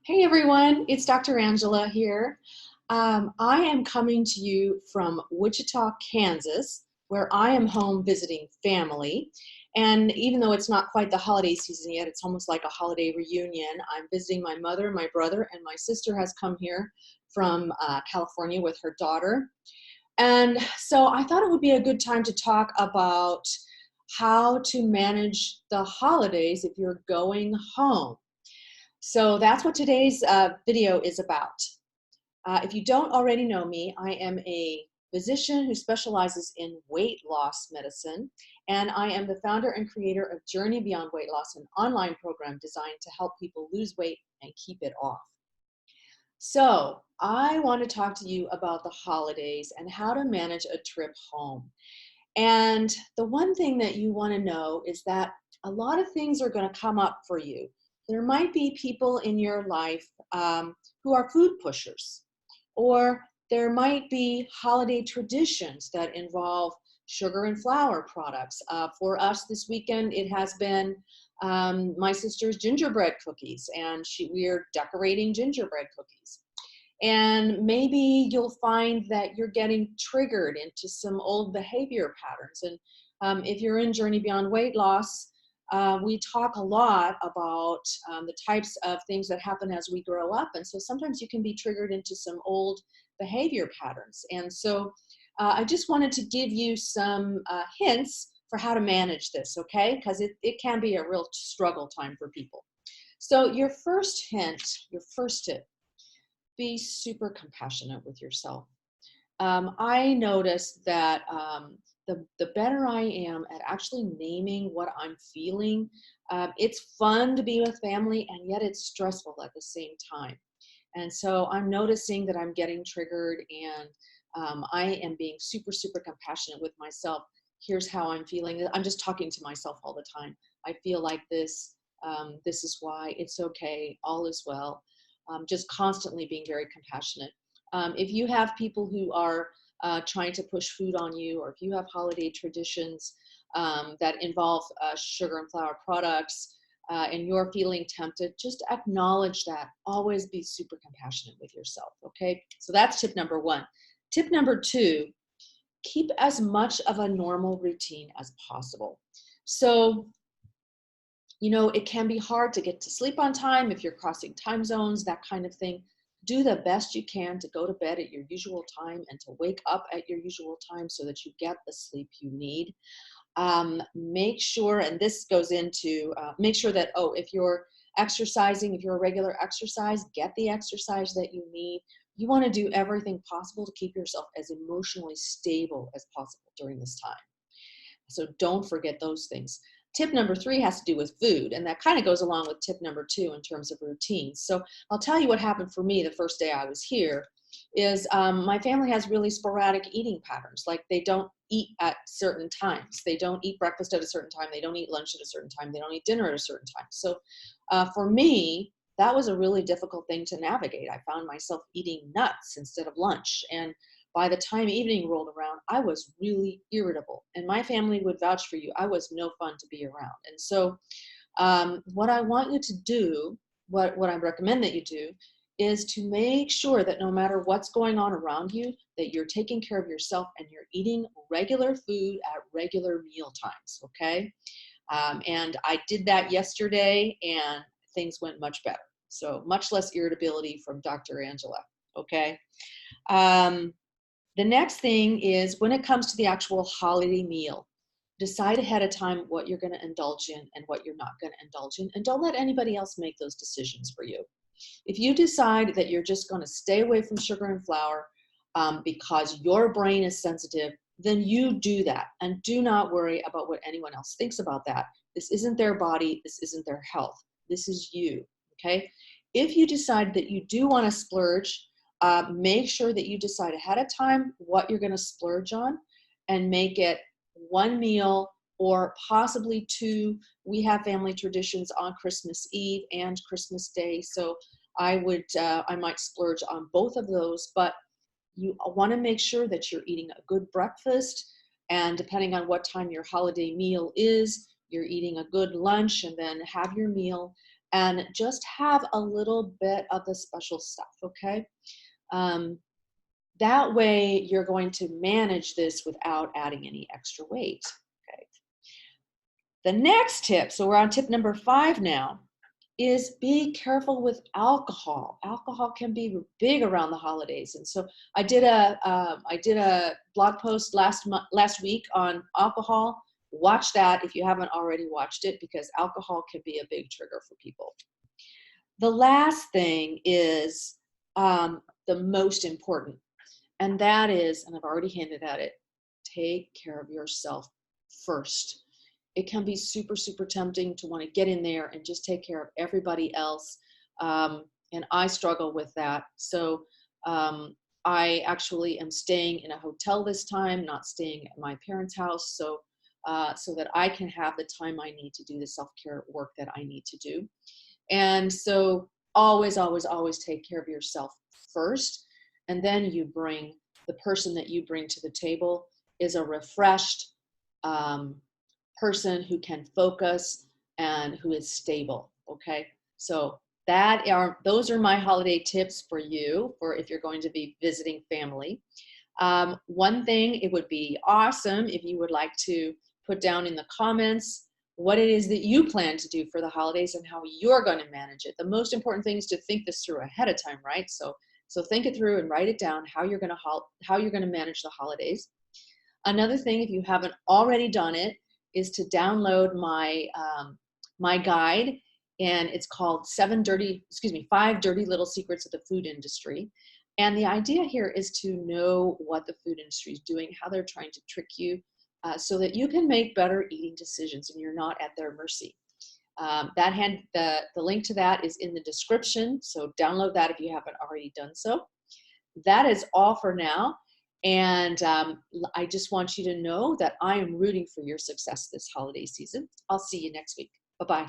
Hey everyone, it's Dr. Angela here. I am coming to you from Wichita, Kansas, where I am home visiting family. And even though it's not quite the holiday season yet, it's almost like a holiday reunion. I'm visiting my mother, my brother, and my sister has come here from California with her daughter. And so I thought it would be a good time to talk about how to manage the holidays if you're going home. So that's what today's video is about. If you don't already know me, I am a physician who specializes in weight loss medicine, and I am the founder and creator of Journey Beyond Weight Loss, an online program designed to help people lose weight and keep it off. So I want to talk to you about the holidays and how to manage a trip home. And the one thing that you want to know is that a lot of things are going to come up for you. There might be people in your life who are food pushers, or there might be holiday traditions that involve sugar and flour products. For us this weekend, it has been my sister's gingerbread cookies, and we're decorating gingerbread cookies. And maybe you'll find that you're getting triggered into some old behavior patterns. And if you're in Journey Beyond Weight Loss, we talk a lot about the types of things that happen as we grow up. And so sometimes you can be triggered into some old behavior patterns. And so I just wanted to give you some hints for how to manage this, okay? Because it can be a real struggle time for people. So your first hint, your first tip, be super compassionate with yourself. I noticed that the better I am at actually naming what I'm feeling, it's fun to be with family, and yet it's stressful at the same time. And so I'm noticing that I'm getting triggered, and I am being super, super compassionate with myself. Here's how I'm feeling. I'm just talking to myself all the time. I feel like this. This is why. It's okay. All is well. Just constantly being very compassionate. If you have people who are trying to push food on you, or if you have holiday traditions that involve sugar and flour products, and you're feeling tempted, just acknowledge that. Always be super compassionate with yourself, okay? So that's tip number one. Tip number two, keep as much of a normal routine as possible. So, you know, it can be hard to get to sleep on time if you're crossing time zones, that kind of thing. Do the best you can to go to bed at your usual time and to wake up at your usual time so that you get the sleep you need. Make sure, and this goes into, make sure that, if you're exercising, if you're a regular exercise, get the exercise that you need. You want to do everything possible to keep yourself as emotionally stable as possible during this time. So don't forget those things. Tip number three has to do with food, and that kind of goes along with tip number two in terms of routines. So I'll tell you what happened for me the first day I was here is my family has really sporadic eating patterns. Like, they don't eat at certain times. They don't eat breakfast at a certain time. They don't eat lunch at a certain time. They don't eat dinner at a certain time. So for me, that was a really difficult thing to navigate. I found myself eating nuts instead of lunch. And by the time evening rolled around, I was really irritable. And my family would vouch for you. I was no fun to be around. And so what I want you to do, what I recommend that you do, is to make sure that no matter what's going on around you, that you're taking care of yourself and you're eating regular food at regular meal times, okay? And I did that yesterday, and things went much better. So much less irritability from Dr. Angela, okay? The next thing is, when it comes to the actual holiday meal, decide ahead of time what you're going to indulge in and what you're not going to indulge in, and don't let anybody else make those decisions for you. If you decide that you're just going to stay away from sugar and flour because your brain is sensitive, then you do that, and do not worry about what anyone else thinks about that. This isn't their body. This isn't their health. This is you, okay? If you decide that you do want to splurge, make sure that you decide ahead of time what you're going to splurge on, and make it one meal or possibly two. We have family traditions on Christmas Eve and Christmas Day, so I might splurge on both of those, but you want to make sure that you're eating a good breakfast, and depending on what time your holiday meal is, you're eating a good lunch, and then have your meal. and just have a little bit of the special stuff, okay? Um, that way you're going to manage this without adding any extra weight, okay? The next tip, so we're on tip number 5 now, is be careful with alcohol. Alcohol can be big around the holidays, and so I did a blog post last week on alcohol. Watch that if you haven't already watched it, because alcohol can be a big trigger for people. The last thing is the most important, and that is, and I've already hinted at it, take care of yourself first. It can be super, super tempting to want to get in there and just take care of everybody else. And I struggle with that. So I actually am staying in a hotel this time, not staying at my parents' house, so that I can have the time I need to do the self-care work that I need to do. And so always, always, always take care of yourself first. And then the person that you bring to the table is a refreshed person who can focus and who is stable. Okay. So those are my holiday tips for you, for if you're going to be visiting family. One thing, it would be awesome if you would like to put down in the comments what it is that you plan to do for the holidays and how you're going to manage it. The most important thing is to think this through ahead of time, right? So think it through and write it down, how you're going to manage the holidays. Another thing, if you haven't already done it, is to download my guide, and it's called 5 Dirty Little Secrets of the Food Industry. And the idea here is to know what the food industry is doing, how they're trying to trick you, so that you can make better eating decisions and you're not at their mercy. The link to that is in the description, so download that if you haven't already done so. That is all for now. And I just want you to know that I am rooting for your success this holiday season. I'll see you next week. Bye-bye.